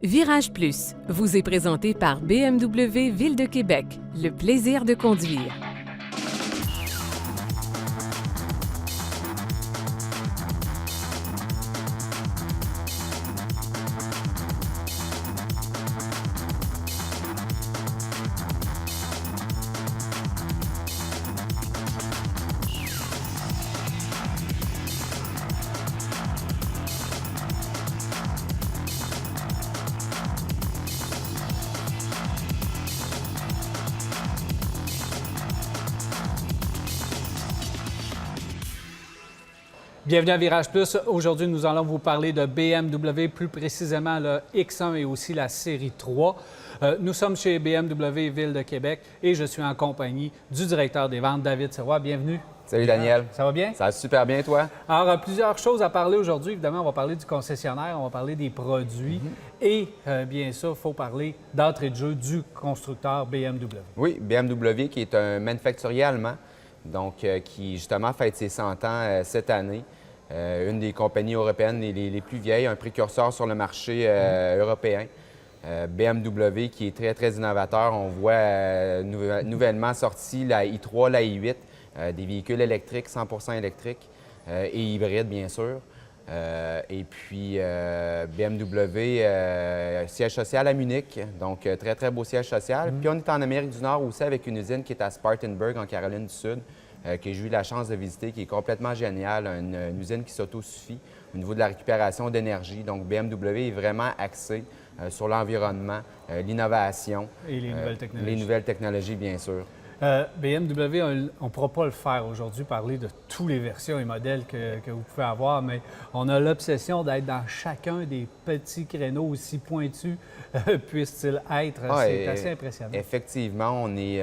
Virage Plus vous est présenté par BMW Ville de Québec. Le plaisir de conduire. Bienvenue à Virage Plus. Aujourd'hui, nous allons vous parler de BMW, plus précisément le X1 et aussi la série 3. Nous sommes chez BMW Ville de Québec et je suis en compagnie du directeur des ventes, David Sirois. Bienvenue. Salut Daniel. Ça va bien? Ça va super bien, toi? Alors, plusieurs choses à parler aujourd'hui. Évidemment, on va parler du concessionnaire, on va parler des produits et bien sûr, il faut parler d'entrée de jeu du constructeur BMW. Oui, BMW qui est un manufacturier allemand, donc qui justement fête ses 100 ans cette année. Une des compagnies européennes les plus vieilles, un précurseur sur le marché européen. BMW qui est très, très innovateur. On voit nouvellement sorti la i3, la i8, des véhicules électriques, 100 électriques et hybrides, bien sûr. Et puis, BMW, siège social à Munich, donc très, très beau siège social. Puis, on est en Amérique du Nord aussi avec une usine qui est à Spartanburg, en Caroline du Sud, que j'ai eu la chance de visiter, qui est complètement géniale, une usine qui s'autosuffit au niveau de la récupération d'énergie. Donc, BMW est vraiment axé sur l'environnement, l'innovation. Et les nouvelles technologies. Les nouvelles technologies, bien sûr. BMW, on ne pourra pas le faire aujourd'hui, parler de toutes les versions et modèles que vous pouvez avoir, mais on a l'obsession d'être dans chacun des petits créneaux aussi pointus puissent-ils être. C'est assez impressionnant. Effectivement, on est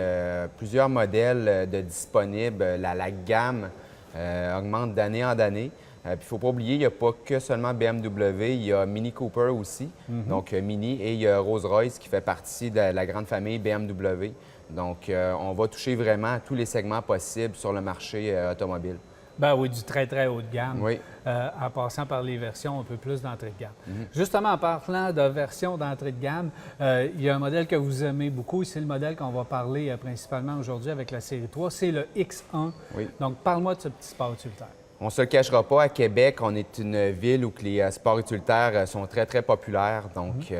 plusieurs modèles de disponibles. La gamme augmente d'année en année. Puis il ne faut pas oublier, il n'y a pas que seulement BMW, il y a Mini Cooper aussi, donc Mini, et il y a Rolls-Royce qui fait partie de la grande famille BMW. Donc, on va toucher vraiment à tous les segments possibles sur le marché automobile. Ben oui, du très, très haut de gamme, oui. En passant par les versions un peu plus d'entrée de gamme. Justement, en parlant de versions d'entrée de gamme, il y a un modèle que vous aimez beaucoup, c'est le modèle qu'on va parler principalement aujourd'hui avec la série 3, c'est le X1. Oui. Donc, parle-moi de ce petit sport utilitaire. On ne se le cachera pas, à Québec, on est une ville où les sports utilitaires sont très, très populaires. Donc,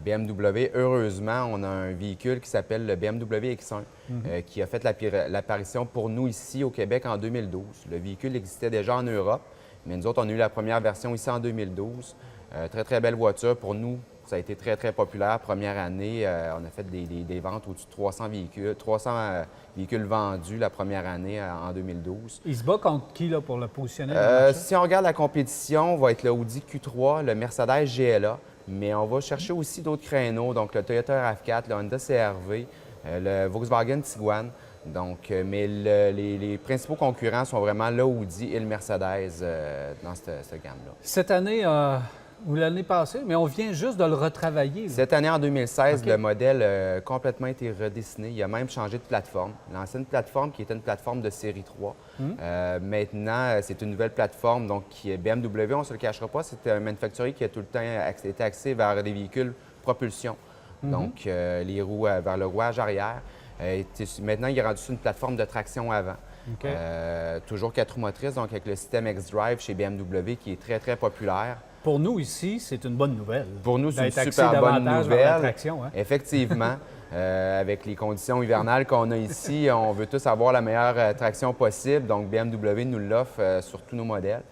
BMW, heureusement, on a un véhicule qui s'appelle le BMW X1, qui a fait l'apparition pour nous ici au Québec en 2012. Le véhicule existait déjà en Europe, mais nous autres, on a eu la première version ici en 2012. Très, très belle voiture. Pour nous, ça a été très, très populaire. Première année, on a fait des ventes au-dessus de 300 véhicules vendus la première année en 2012. Il se bat contre qui là, pour le positionner dans le marché? Si on regarde la compétition, on va être le Audi Q3, le Mercedes GLA, mais on va chercher aussi d'autres créneaux, donc le Toyota RAV4, le Honda CR-V, le Volkswagen Tiguan. Donc, mais les principaux concurrents sont vraiment le Audi et le Mercedes dans cette gamme-là. Cette année, ou l'année passée, mais on vient juste de le retravailler. Là. Cette année, en 2016, le modèle a complètement été redessiné. Il a même changé de plateforme. L'ancienne plateforme, qui était une plateforme de série 3, maintenant, c'est une nouvelle plateforme. Donc, qui est BMW, on ne se le cachera pas, c'était un manufacturier qui a tout le temps été axé vers des véhicules propulsion. Donc, les roues vers le rouage arrière. Maintenant, il est rendu sur une plateforme de traction avant. Toujours 4 roues motrices, donc avec le système xDrive chez BMW, qui est très, très populaire. Pour nous ici, c'est une bonne nouvelle. Pour nous, c'est une super bonne nouvelle. Traction, hein? Effectivement. Avec les conditions hivernales qu'on a ici, on veut tous avoir la meilleure traction possible. Donc, BMW nous l'offre sur tous nos modèles.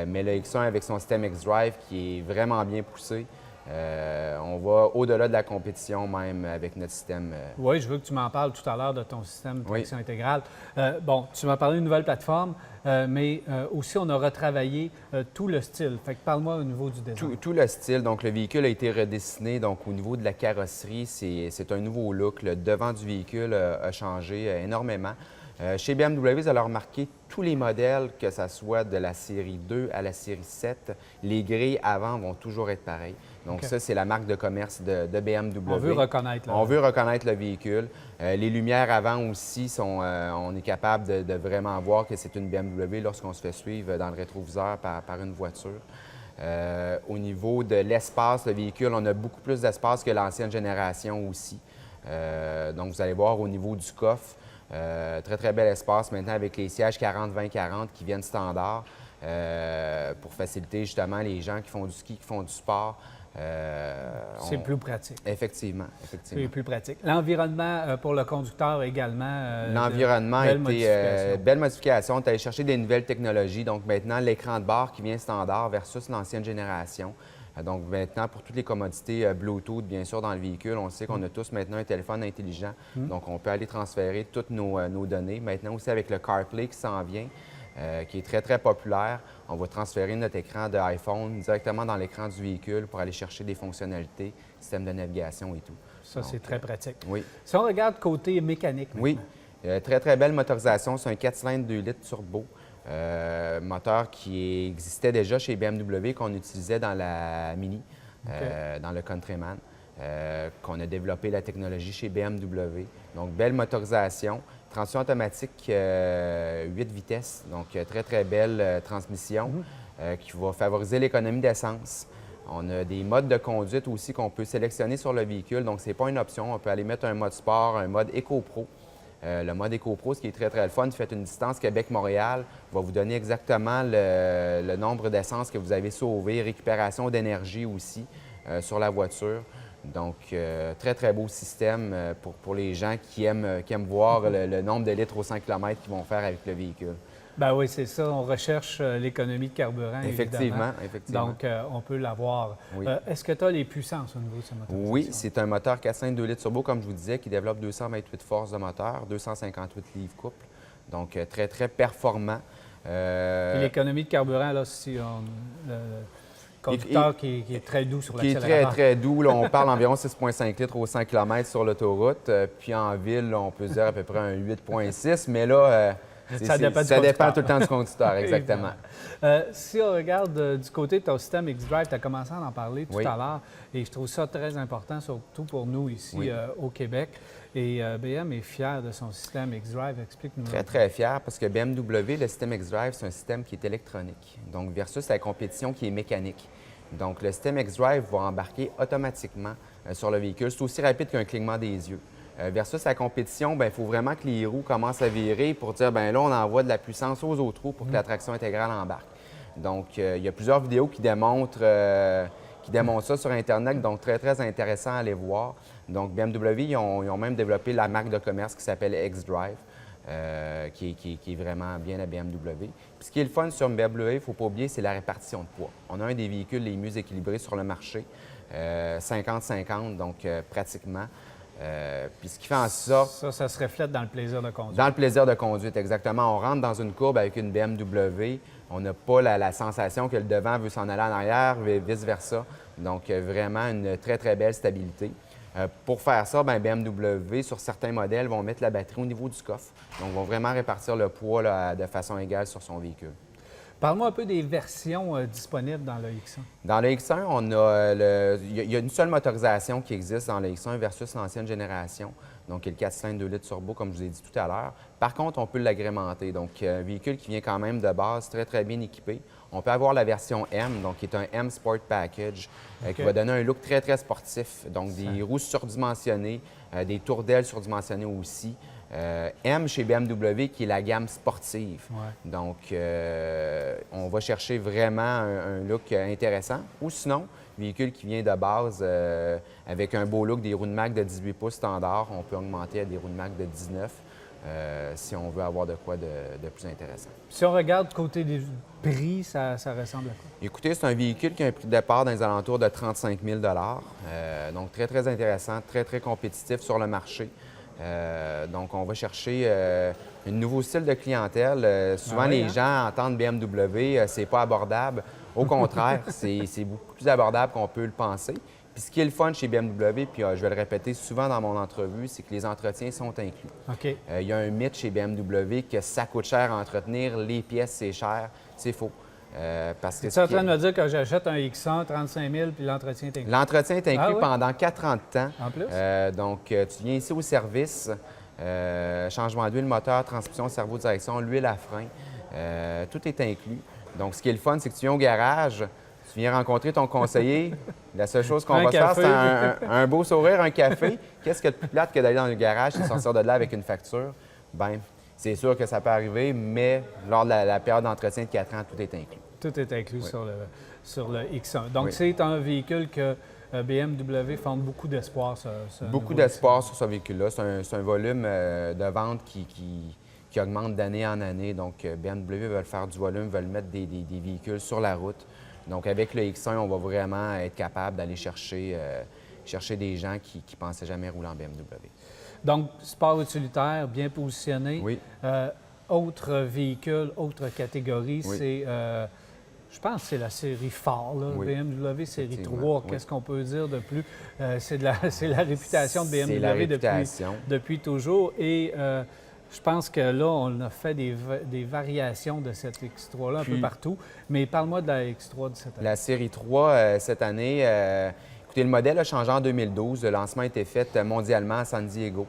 Mais le X1 avec son système xDrive qui est vraiment bien poussé, on va au-delà de la compétition même avec notre système. Oui, je veux que tu m'en parles tout à l'heure de ton système de traction intégrale. Bon, tu m'as parlé d'une nouvelle plateforme, mais aussi on a retravaillé tout le style. Fait que parle-moi au niveau du design. Tout le style. Donc, le véhicule a été redessiné. Donc, au niveau de la carrosserie, c'est un nouveau look. Le devant du véhicule a changé énormément. Chez BMW, vous allez remarquer tous les modèles, que ce soit de la série 2 à la série 7, les grilles avant vont toujours être pareilles. Donc ça, c'est la marque de commerce de BMW. On veut reconnaître. On veut reconnaître le véhicule. Les lumières avant aussi, on est capable de vraiment voir que c'est une BMW lorsqu'on se fait suivre dans le rétroviseur par une voiture. Au niveau de l'espace, le véhicule, on a beaucoup plus d'espace que l'ancienne génération aussi. Donc, vous allez voir au niveau du coffre, très, très bel espace maintenant avec les sièges 40-20-40 qui viennent standard pour faciliter justement les gens qui font du ski, qui font du sport. C'est plus pratique. Effectivement. C'est plus pratique. L'environnement pour le conducteur également. L'environnement a été belle belle modification. On est allé chercher des nouvelles technologies. Donc maintenant, l'écran de bord qui vient standard versus l'ancienne génération. Donc maintenant, pour toutes les commodités Bluetooth, bien sûr, dans le véhicule, on sait qu'on a tous maintenant un téléphone intelligent. Donc on peut aller transférer toutes nos données. Maintenant aussi avec le CarPlay qui s'en vient, qui est très, très populaire. On va transférer notre écran de iPhone directement dans l'écran du véhicule pour aller chercher des fonctionnalités, système de navigation et tout. Ça, c'est très pratique. Oui. Si on regarde côté mécanique maintenant. Oui. Très, très belle motorisation. C'est un 4 cylindres 2 litres turbo. Moteur qui existait déjà chez BMW, qu'on utilisait dans la Mini, dans le Countryman, qu'on a développé la technologie chez BMW. Donc, belle motorisation. Transmission automatique 8 vitesses, donc très, très belle transmission qui va favoriser l'économie d'essence. On a des modes de conduite aussi qu'on peut sélectionner sur le véhicule, donc ce n'est pas une option. On peut aller mettre un mode sport, un mode Eco-Pro. Le mode Eco-Pro, ce qui est très, très le fun, faites une distance Québec-Montréal, va vous donner exactement le nombre d'essence que vous avez sauvé, récupération d'énergie aussi sur la voiture. Donc, très, très beau système pour les gens qui aiment voir le nombre de litres au 100 km qu'ils vont faire avec le véhicule. Ben oui, c'est ça. On recherche l'économie de carburant, effectivement. Donc, on peut l'avoir. Oui. Est-ce que tu as les puissances au niveau de ce moteur? Oui, c'est un moteur 4 cylindres 2 litres turbo, comme je vous disais, qui développe 228 forces de moteur, 258 livres couple. Donc, très, très performant. Et l'économie de carburant, là, si on... conducteur qui est très doux sur l'accélérateur. Qui est très, très doux. Là, on parle environ 6,5 litres au 100 km sur l'autoroute. Puis en ville, là, on peut dire à peu près un 8,6. Mais là, ça dépend tout le temps du conducteur, exactement. Si on regarde du côté de ton système X-Drive, tu as commencé à en parler tout à l'heure. Et je trouve ça très important, surtout pour nous ici au Québec. Et BM est fier de son système X-Drive. Explique-nous. Très, très fier parce que BMW, le système X-Drive, c'est un système qui est électronique. Donc, versus la compétition qui est mécanique. Donc, le système X-Drive va embarquer automatiquement sur le véhicule. C'est aussi rapide qu'un clignement des yeux. Versus la compétition, bien, il faut vraiment que les roues commencent à virer pour dire, bien là, on envoie de la puissance aux autres roues pour que la traction intégrale embarque. Donc, il y a plusieurs vidéos qui démontrent ça sur Internet, donc très, très intéressant à aller voir. Donc, BMW, ils ont même développé la marque de commerce qui s'appelle X-Drive, qui est vraiment bien à BMW. Puis, ce qui est le fun sur BMW, il ne faut pas oublier, c'est la répartition de poids. On a un des véhicules les mieux équilibrés sur le marché, 50-50, donc pratiquement. Puis ce qui fait en sorte... Ça se reflète dans le plaisir de conduite. Dans le plaisir de conduite, exactement. On rentre dans une courbe avec une BMW, on n'a pas la sensation que le devant veut s'en aller en arrière, et vice-versa. Donc, vraiment une très, très belle stabilité. Pour faire ça, bien, BMW, sur certains modèles, vont mettre la batterie au niveau du coffre. Donc, vont vraiment répartir le poids là, de façon égale sur son véhicule. Parle-moi un peu des versions disponibles dans le X1. Dans le X1, on a il y a une seule motorisation qui existe dans le X1 versus l'ancienne génération, donc qui est le 4 cylindres 2 litres turbo, comme je vous ai dit tout à l'heure. Par contre, on peut l'agrémenter. Donc, un véhicule qui vient quand même de base, très, très bien équipé. On peut avoir la version M, donc qui est un M Sport Package, qui va donner un look très, très sportif. Donc, des roues surdimensionnées, des tours d'ailes surdimensionnées aussi. M chez BMW, qui est la gamme sportive. Ouais. Donc, on va chercher vraiment un look intéressant. Ou sinon, véhicule qui vient de base avec un beau look, des roues de Mac de 18 pouces standard, on peut augmenter à des roues de Mac de 19 si on veut avoir de quoi de plus intéressant. Si on regarde côté des prix, ça ressemble à quoi? Écoutez, c'est un véhicule qui a un prix de départ dans les alentours de 35 000 donc très, très intéressant, très, très compétitif sur le marché. Donc, on va chercher un nouveau style de clientèle. Souvent, les gens entendent BMW, c'est pas abordable. Au contraire, c'est beaucoup plus abordable qu'on peut le penser. Puis, ce qui est le fun chez BMW, puis je vais le répéter souvent dans mon entrevue, c'est que les entretiens sont inclus. OK. Il y a un mythe chez BMW que ça coûte cher à entretenir, les pièces, c'est cher. C'est faux. Parce que tu es en train de me dire que j'achète un X1, 35 000, puis l'entretien est inclus? L'entretien est inclus pendant 4 ans de temps. En plus? Donc, tu viens ici au service, changement d'huile, moteur, transmission, cerveau, direction, l'huile à frein, tout est inclus. Donc, ce qui est le fun, c'est que tu viens au garage, Tu viens rencontrer ton conseiller, la seule chose qu'on Un va se faire, café. c'est un beau sourire, un café. Qu'est-ce qu'il y a de plus plate que d'aller dans le garage et sortir de là avec une facture? Bien, c'est sûr que ça peut arriver, mais lors de la période d'entretien de 4 ans, tout est inclus. Tout est inclus Oui. sur le X1. Donc, Oui. c'est un véhicule que BMW fonde beaucoup d'espoir. Beaucoup d'espoir sur ce véhicule-là. C'est un volume de vente qui augmente d'année en année. Donc, BMW veulent faire du volume, veulent mettre des véhicules sur la route. Donc, avec le X1, on va vraiment être capable d'aller chercher des gens qui ne pensaient jamais rouler en BMW. Donc, sport utilitaire, bien positionné. Oui. Autre véhicule, autre catégorie, Oui. c'est, je pense que c'est la série phare, là, Oui. BMW série Effectivement, 3. oui. Qu'est-ce qu'on peut dire de plus? C'est la réputation de BMW C'est la réputation. depuis toujours. Et je pense que là, on a fait des variations de cette X3-là un peu Puis- partout. Mais parle-moi de la X3 de cette année. La série 3, cette année, écoutez, le modèle a changé en 2012. Le lancement a été fait mondialement à San Diego.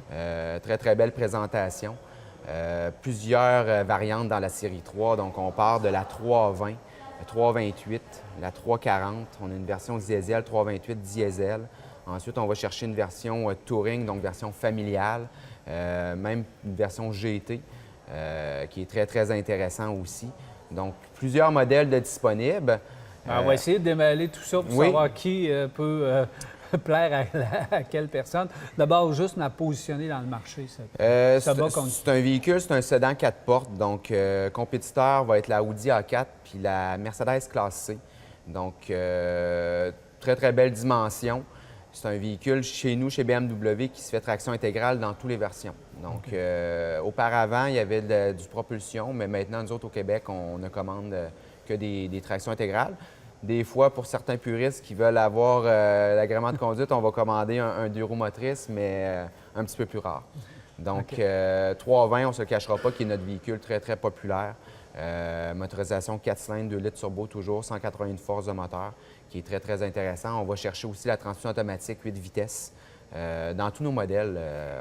Très, très belle présentation. Plusieurs variantes dans la série 3. Donc, on part de la 320, la 328, la 340. On a une version diesel, 328 diesel. Ensuite, on va chercher une version touring, donc version familiale, même une version GT, qui est très, très intéressant aussi. Donc, plusieurs modèles de disponibles. On va essayer de démêler tout ça pour oui. savoir qui peut plaire à quelle personne. D'abord, juste la positionner dans le marché. Ça va comme- C'est un véhicule, c'est un sedan 4 portes. Donc, compétiteur va être la Audi A4 puis la Mercedes Classe C. Donc, très, très belle dimension. C'est un véhicule chez nous, chez BMW, qui se fait traction intégrale dans toutes les versions. Donc, auparavant, il y avait du propulsion, mais maintenant, nous autres, au Québec, on ne commande que des tractions intégrales. Des fois, pour certains puristes qui veulent avoir l'agrément de conduite, on va commander un 2 roues motrices, mais un petit peu plus rare. Donc, 320, on ne se le cachera pas, qui est notre véhicule très, très populaire. Motorisation 4 cylindres, 2 litres turbo toujours, 181 forces de moteur, qui est très, très intéressant. On va chercher aussi la transmission automatique 8 vitesses. Dans tous nos modèles,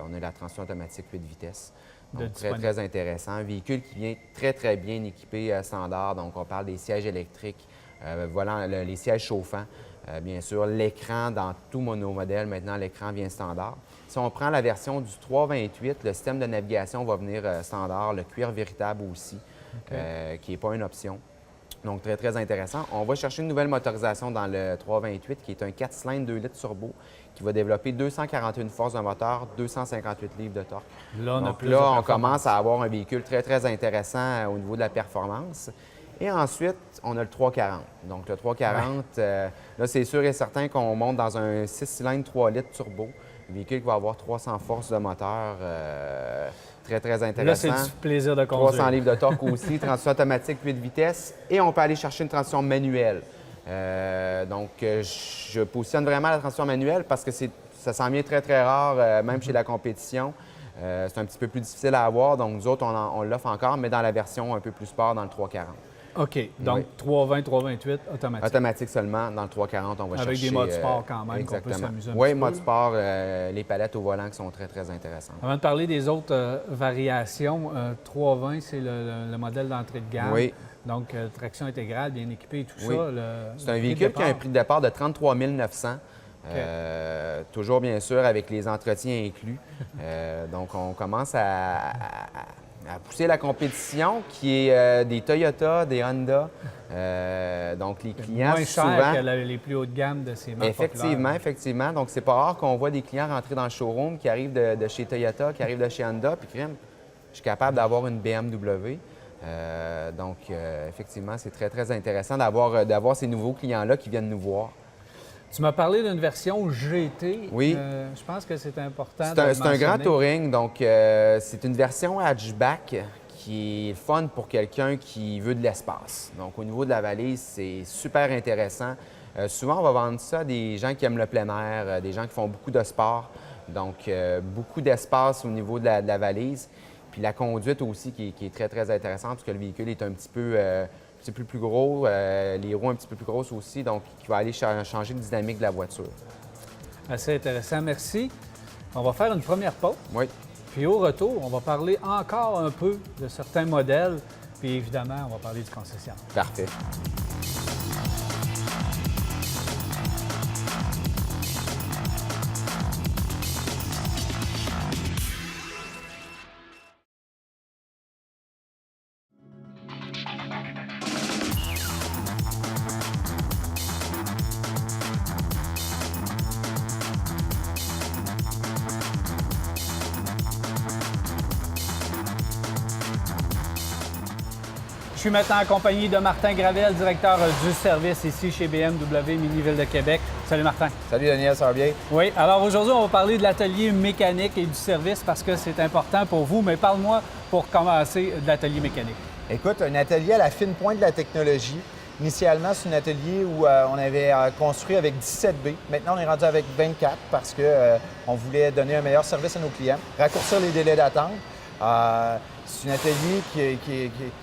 on a la transmission automatique 8 vitesses. Donc, très, très intéressant. Un véhicule qui vient très, très bien équipé standard. Donc, on parle des sièges électriques, les sièges chauffants. Bien sûr, l'écran dans tous nos modèles, maintenant, l'écran vient standard. Si on prend la version du 328, le système de navigation va venir standard, le cuir véritable aussi, qui n'est pas une option. Donc, très, très intéressant. On va chercher une nouvelle motorisation dans le 328, qui est un 4 cylindres 2 litres turbo, qui va développer 241 forces de moteur, 258 livres de torque. Là, Donc là, on commence à avoir un véhicule très, très intéressant au niveau de la performance. Et ensuite, on a le 340. Donc, le 340, là, c'est sûr et certain qu'on monte dans un 6 cylindres 3 litres turbo. Un véhicule qui va avoir 300 forces de moteur. Très, très intéressant. Là, c'est du plaisir de conduire. 300 livres de torque aussi, transmission automatique 8 vitesses. Et on peut aller chercher une transmission manuelle. Donc, je positionne vraiment la transmission manuelle parce que ça s'en vient très, très rare, même chez la compétition. C'est un petit peu plus difficile à avoir. Donc, nous autres, on l'offre encore, mais dans la version un peu plus sport, dans le 340. OK. Donc, Oui. 320, 328, automatique. Automatique seulement. Dans le 340, on va chercher... Avec des modes sport quand même, qu'on peut exactement. s'amuser un Oui, petit peu. mode sport, les palettes au volant qui sont très, très intéressantes. Avant de parler des autres variations, 320, c'est le modèle d'entrée de gamme. Oui. Donc, traction intégrale, bien équipé et tout Oui. ça. C'est un véhicule qui a un prix de départ de 33 900. Toujours, bien sûr, avec les entretiens inclus. Donc, on commence à pousser la compétition qui est des Toyota, des Honda. Donc, les clients, moins cher souvent... que les plus hautes gammes de ces marques Effectivement, populaires. effectivement. Donc, c'est pas rare qu'on voit des clients rentrer dans le showroom qui arrivent de chez Toyota, qui arrivent de chez Honda, puis crème, je suis capable d'avoir une BMW. Donc, effectivement, c'est très, très intéressant d'avoir ces nouveaux clients-là qui viennent nous voir. Tu m'as parlé d'une version GT. Oui. Je pense que c'est important C'est de le un grand mentionner. touring, donc c'est une version hatchback qui est fun pour quelqu'un qui veut de l'espace. Donc, au niveau de la valise, c'est super intéressant. Souvent, on va vendre ça à des gens qui aiment le plein air, des gens qui font beaucoup de sport. Donc, beaucoup d'espace au niveau de la valise. Puis la conduite aussi qui est très, très intéressante parce que le véhicule est un petit peu plus gros, les roues un petit peu plus grosses aussi, donc qui va aller changer le dynamique de la voiture. Assez intéressant, merci. On va faire une première pause. Oui. Puis au retour, on va parler encore un peu de certains modèles. Puis évidemment, on va parler du concessionnaire. Parfait. suis maintenant en compagnie de Martin Gravel, directeur du service ici chez BMW Mini-Ville de Québec. Salut Martin. Salut Daniel, ça va bien? Oui, alors aujourd'hui, on va parler de l'atelier mécanique et du service parce que c'est important pour vous, mais parle-moi pour commencer de l'atelier mécanique. Écoute, un atelier à la fine pointe de la technologie. Initialement, c'est un atelier où on avait construit avec 17 B. Maintenant, on est rendu avec 24 parce qu'on voulait donner un meilleur service à nos clients, raccourcir les délais d'attente. C'est un atelier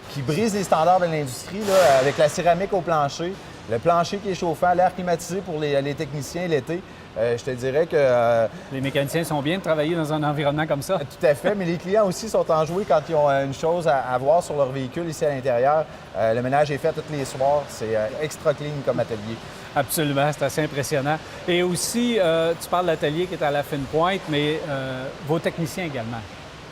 qui brise les standards de l'industrie là, avec la céramique au plancher, le plancher qui est chauffant, l'air climatisé pour les techniciens l'été. Je te dirais que... Les mécaniciens sont bien de travailler dans un environnement comme ça. Tout à fait, mais les clients aussi sont enjoués quand ils ont une chose à voir sur leur véhicule ici à l'intérieur. Le ménage est fait tous les soirs. C'est extra clean comme atelier. Absolument, c'est assez impressionnant. Et aussi, tu parles de l'atelier qui est à la fine pointe, mais vos techniciens également.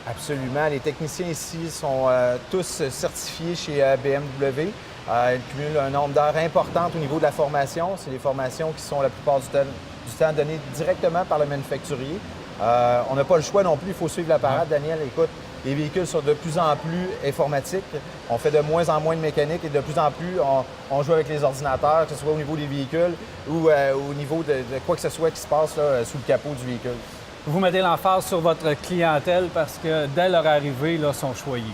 Absolument. Les techniciens ici sont tous certifiés chez BMW. Ils cumulent un nombre d'heures importantes au niveau de la formation. C'est des formations qui sont la plupart du temps données directement par le manufacturier. On n'a pas le choix non plus, il faut suivre la parade, Daniel. Écoute, les véhicules sont de plus en plus informatiques. On fait de moins en moins de mécanique et de plus en plus, on joue avec les ordinateurs, que ce soit au niveau des véhicules ou au niveau de quoi que ce soit qui se passe là, sous le capot du véhicule. Vous mettez l'emphase sur votre clientèle parce que dès leur arrivée, là, sont choyés.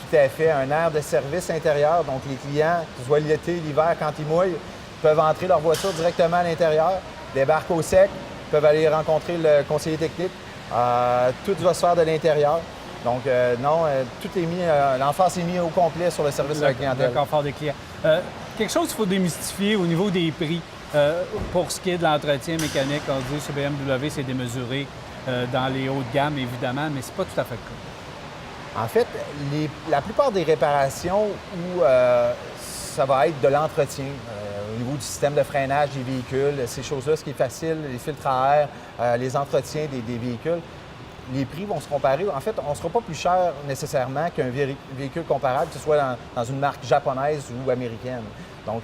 Tout à fait. Un air de service intérieur. Donc, les clients, que ce soit l'été, l'hiver, quand ils mouillent, peuvent entrer leur voiture directement à l'intérieur, débarquent au sec, peuvent aller rencontrer le conseiller technique. Tout va se faire de l'intérieur. Donc, tout est mis, l'emphase est mis au complet sur le service à la clientèle. Le confort des clients. Quelque chose qu'il faut démystifier au niveau des prix. Pour ce qui est de l'entretien mécanique, on dit chez BMW, c'est démesuré dans les hauts de gamme, évidemment, mais c'est pas tout à fait le cas. En fait, la plupart des réparations où ça va être de l'entretien, au niveau du système de freinage des véhicules, ces choses-là, ce qui est facile, les filtres à air, les entretiens des véhicules, les prix vont se comparer. En fait, on ne sera pas plus cher nécessairement qu'un véhicule comparable, que ce soit dans une marque japonaise ou américaine. Donc,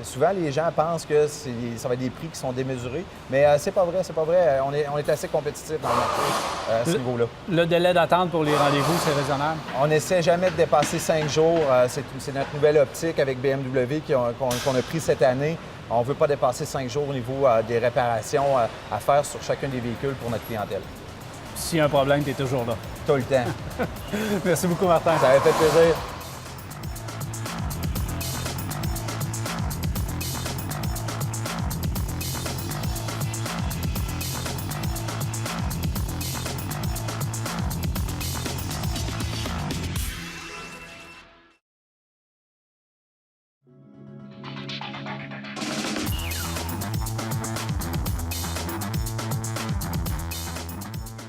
souvent, les gens pensent que ça va être des prix qui sont démesurés, mais c'est pas vrai, c'est pas vrai. On est assez compétitif dans le marché à ce niveau-là. Le délai d'attente pour les rendez-vous, c'est raisonnable? On n'essaie jamais de dépasser 5 jours. C'est notre nouvelle optique avec BMW qu'on a pris cette année. On ne veut pas dépasser 5 jours au niveau des réparations à faire sur chacun des véhicules pour notre clientèle. S'il y a un problème, tu es toujours là. Tout le temps. Merci beaucoup, Martin. Ça avait fait plaisir.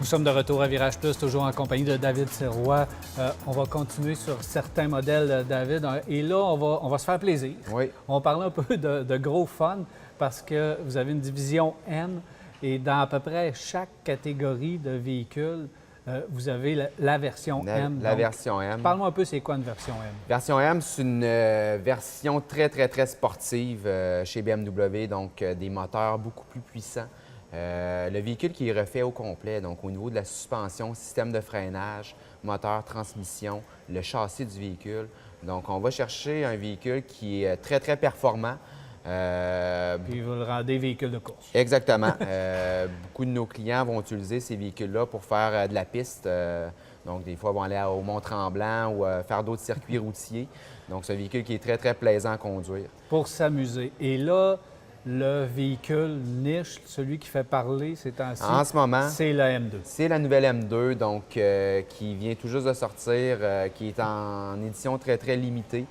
Nous sommes de retour à Virage Plus, toujours en compagnie de David Sirois. On va continuer sur certains modèles, David. Et là, on va se faire plaisir. Oui. On va parler un peu de gros fun parce que vous avez une division M et dans à peu près chaque catégorie de véhicules, vous avez la version M. La version M. Parle-moi un peu, c'est quoi une version M? Version M, c'est une version très sportive chez BMW, donc des moteurs beaucoup plus puissants. Le véhicule qui est refait au complet, donc au niveau de la suspension, système de freinage, moteur, transmission, le châssis du véhicule. Donc, on va chercher un véhicule qui est très performant. Puis vous le rendez véhicule de course. Exactement. Beaucoup de nos clients vont utiliser ces véhicules-là pour faire de la piste. Donc, des fois, ils vont aller au Mont-Tremblant ou faire d'autres circuits routiers. Donc, c'est un véhicule qui est très plaisant à conduire. Pour s'amuser. Et là, le véhicule niche, celui qui fait parler ces temps-ci, En ce moment, c'est la M2. c'est la nouvelle M2, donc qui vient tout juste de sortir, qui est en édition très limitée.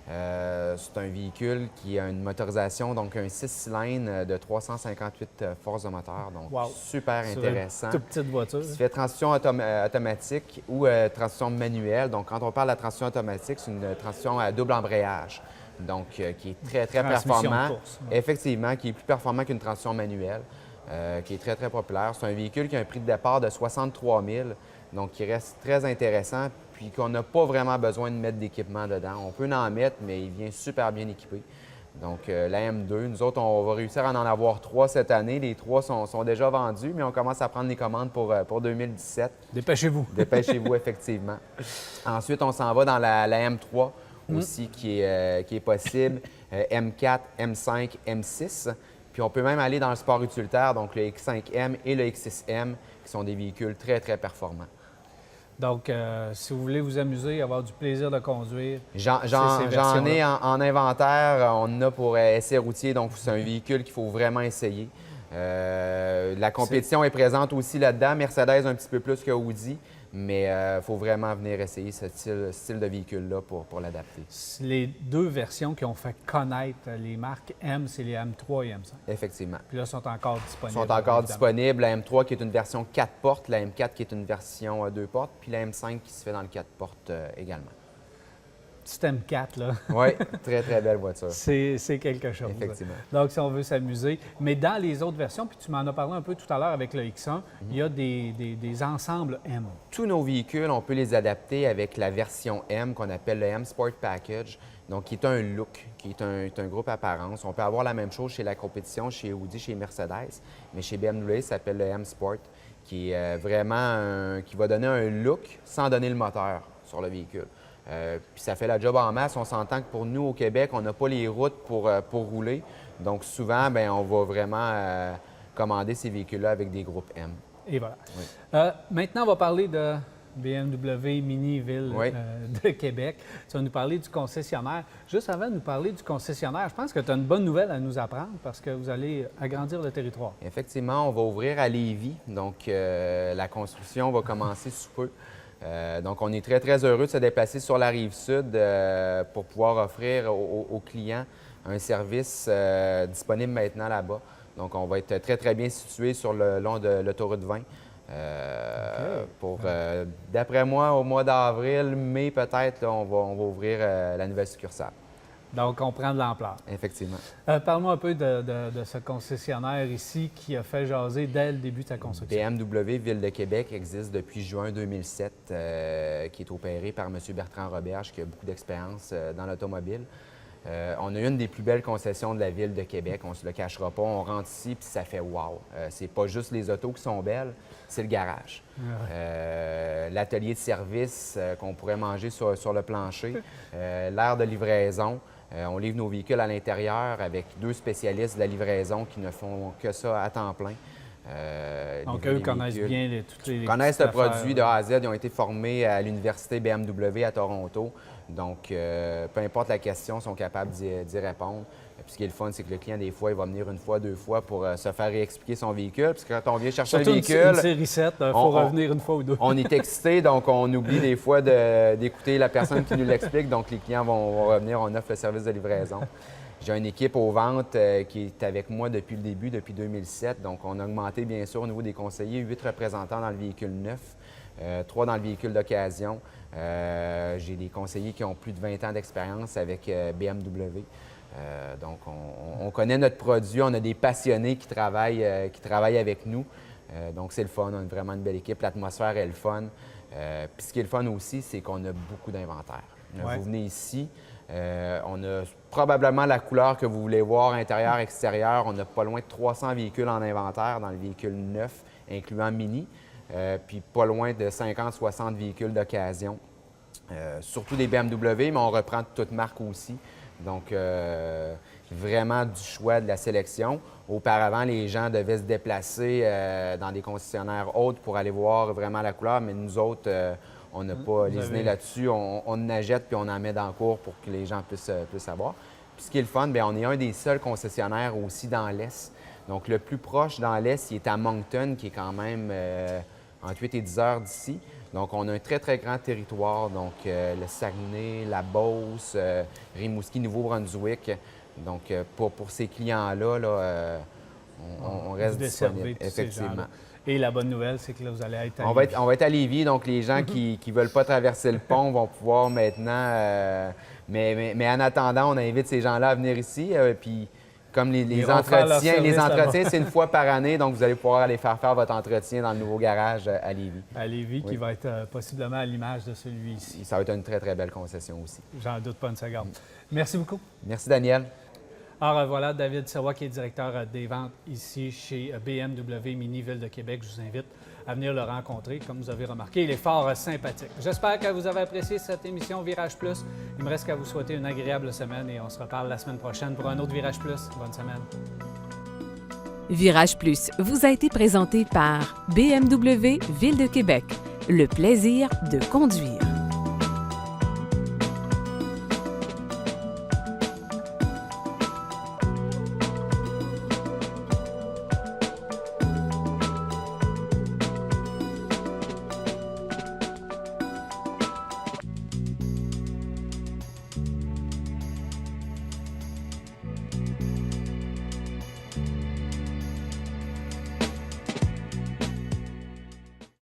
C'est un véhicule qui a une motorisation, donc un 6 cylindres de 358 forces de moteur, donc Wow. super Sur intéressant. une toute petite voiture. Qui fait transition automatique ou transition manuelle. Donc, quand on parle de la transition automatique, c'est une transition à double embrayage. Donc, qui est très Transmission de performant. course. Effectivement, qui est plus performant qu'une transition manuelle, qui est très populaire. C'est un véhicule qui a un prix de départ de 63 000, donc qui reste très intéressant, puis qu'on n'a pas vraiment besoin de mettre d'équipement dedans. On peut en mettre, mais il vient super bien équipé. Donc, la M2, nous autres, on va réussir à en avoir 3 cette année. Les 3 sont déjà vendus, mais on commence à prendre les commandes pour 2017. Dépêchez-vous. Dépêchez-vous, effectivement. Ensuite, on s'en va dans la M3, aussi qui est possible, M4, M5, M6. Puis on peut même aller dans le sport utilitaire, donc le X5M et le X6M, qui sont des véhicules très, très performants. Donc, si vous voulez vous amuser, avoir du plaisir de conduire, J'en versions-là. ai en inventaire. On en a pour essai routier, donc c'est un véhicule qu'il faut vraiment essayer. La compétition est présente aussi là-dedans. Mercedes un petit peu plus que Audi, mais il faut vraiment venir essayer ce style de véhicule-là pour l'adapter. Les deux versions qui ont fait connaître les marques M, c'est les M3 et M5. Effectivement. Puis là, sont encore Ils disponibles. sont encore évidemment. disponibles. La M3 qui est une version 4 portes, la M4 qui est une version 2 portes, puis la M5 qui se fait dans le 4 portes également. Petit M4, là. Oui, très, très belle voiture. C'est quelque chose. Effectivement. Donc, si on veut s'amuser. Mais dans les autres versions, puis tu m'en as parlé un peu tout à l'heure avec le X1, il y a des ensembles M. Tous nos véhicules, on peut les adapter avec la version M qu'on appelle le M Sport Package, donc qui est un look, qui est un groupe apparence. On peut avoir la même chose chez la compétition, chez Audi, chez Mercedes, mais chez BMW, ça s'appelle le M Sport, qui est vraiment qui va donner un look sans donner le moteur sur le véhicule. Puis ça fait la job en masse. On s'entend que pour nous, au Québec, on n'a pas les routes pour rouler. Donc souvent, bien, on va vraiment commander ces véhicules-là avec des groupes M. Et voilà. Oui. Maintenant, on va parler de BMW Mini Ville Oui. de Québec. Tu vas nous parler du concessionnaire. Juste avant de nous parler du concessionnaire, je pense que tu as une bonne nouvelle à nous apprendre parce que vous allez agrandir le territoire. Effectivement, on va ouvrir à Lévis. Donc la construction va commencer sous peu. Donc, on est très, très heureux de se déplacer sur la Rive-Sud pour pouvoir offrir aux clients un service disponible maintenant là-bas. Donc, on va être très, très bien situé sur le long de l'autoroute 20. D'après moi, au mois d'avril, mai peut-être, là, on va ouvrir la nouvelle succursale. Donc, on prend de l'ampleur. Effectivement. Parle-moi un peu de ce concessionnaire ici qui a fait jaser dès le début de sa construction. BMW Ville de Québec existe depuis juin 2007, qui est opéré par M. Bertrand Roberge, qui a beaucoup d'expérience dans l'automobile. On a une des plus belles concessions de la Ville de Québec, on ne se le cachera pas. On rentre ici puis ça fait wow. C'est pas juste les autos qui sont belles, c'est le garage. L'atelier de service qu'on pourrait manger sur le plancher, l'aire de livraison. On livre nos véhicules à l'intérieur avec 2 spécialistes de la livraison qui ne font que ça à temps plein. Donc, eux connaissent bien toutes les connaissent le petites produit de A à Z. Ils ont été formés à l'université BMW à Toronto. Donc, peu importe la question, ils sont capables d'y répondre. Puis ce qui est le fun, c'est que le client, des fois, il va venir 1 fois, 2 fois pour se faire réexpliquer son véhicule. Puis quand on vient chercher Surtout un véhicule... une série 7, il faut revenir 1 fois ou 2. On est excité, donc on oublie des fois d'écouter la personne qui nous l'explique. Donc, les clients vont revenir, on offre le service de livraison. J'ai une équipe aux ventes qui est avec moi depuis le début, depuis 2007. Donc, on a augmenté, bien sûr, au niveau des conseillers, 8 représentants dans le véhicule neuf, 3 dans le véhicule d'occasion. J'ai des conseillers qui ont plus de 20 ans d'expérience avec BMW. Donc, on connaît notre produit, on a des passionnés qui travaillent avec nous. Donc, c'est le fun, on a vraiment une belle équipe, l'atmosphère est le fun. Puis ce qui est le fun aussi, c'est qu'on a beaucoup d'inventaire. Ouais. Vous venez ici, on a probablement la couleur que vous voulez voir, intérieur, extérieur. On a pas loin de 300 véhicules en inventaire dans le véhicule neuf, incluant Mini. Puis pas loin de 50-60 véhicules d'occasion. Surtout des BMW, mais on reprend de toute marque aussi. Donc, vraiment du choix de la sélection. Auparavant, les gens devaient se déplacer dans des concessionnaires autres pour aller voir vraiment la couleur, mais nous autres, on n'a pas lésiné là-dessus. On en achète puis on en met dans le cours pour que les gens puissent savoir. Puis ce qui est le fun, bien, on est un des seuls concessionnaires aussi dans l'Est. Donc, le plus proche dans l'Est, il est à Moncton, qui est quand même entre 8 et 10 heures d'ici. Donc, on a un très, très grand territoire. Donc, le Saguenay, la Beauce, Rimouski, Nouveau-Brunswick. Donc, pour ces clients-là, on reste disponible. Effectivement. Et la bonne nouvelle, c'est que là, vous allez être à On va être à Lévis. Donc, les gens qui ne veulent pas traverser le pont vont pouvoir maintenant... mais en attendant, on invite ces gens-là à venir ici. Puis, comme les entretiens, c'est 1 fois par année, donc vous allez pouvoir aller faire votre entretien dans le nouveau garage à Lévis. À Lévis, qui va être possiblement à l'image de celui-ci. Ça va être une très, très belle concession aussi. J'en doute pas une seconde. Merci beaucoup. Merci, Daniel. Alors voilà, David Sirois, qui est directeur des ventes ici chez BMW Mini Ville de Québec. Je vous invite à venir le rencontrer. Comme vous avez remarqué, il est fort sympathique. J'espère que vous avez apprécié cette émission Virage Plus. Il me reste qu'à vous souhaiter une agréable semaine et on se reparle la semaine prochaine pour un autre Virage Plus. Bonne semaine. Virage Plus vous a été présenté par BMW Ville de Québec. Le plaisir de conduire.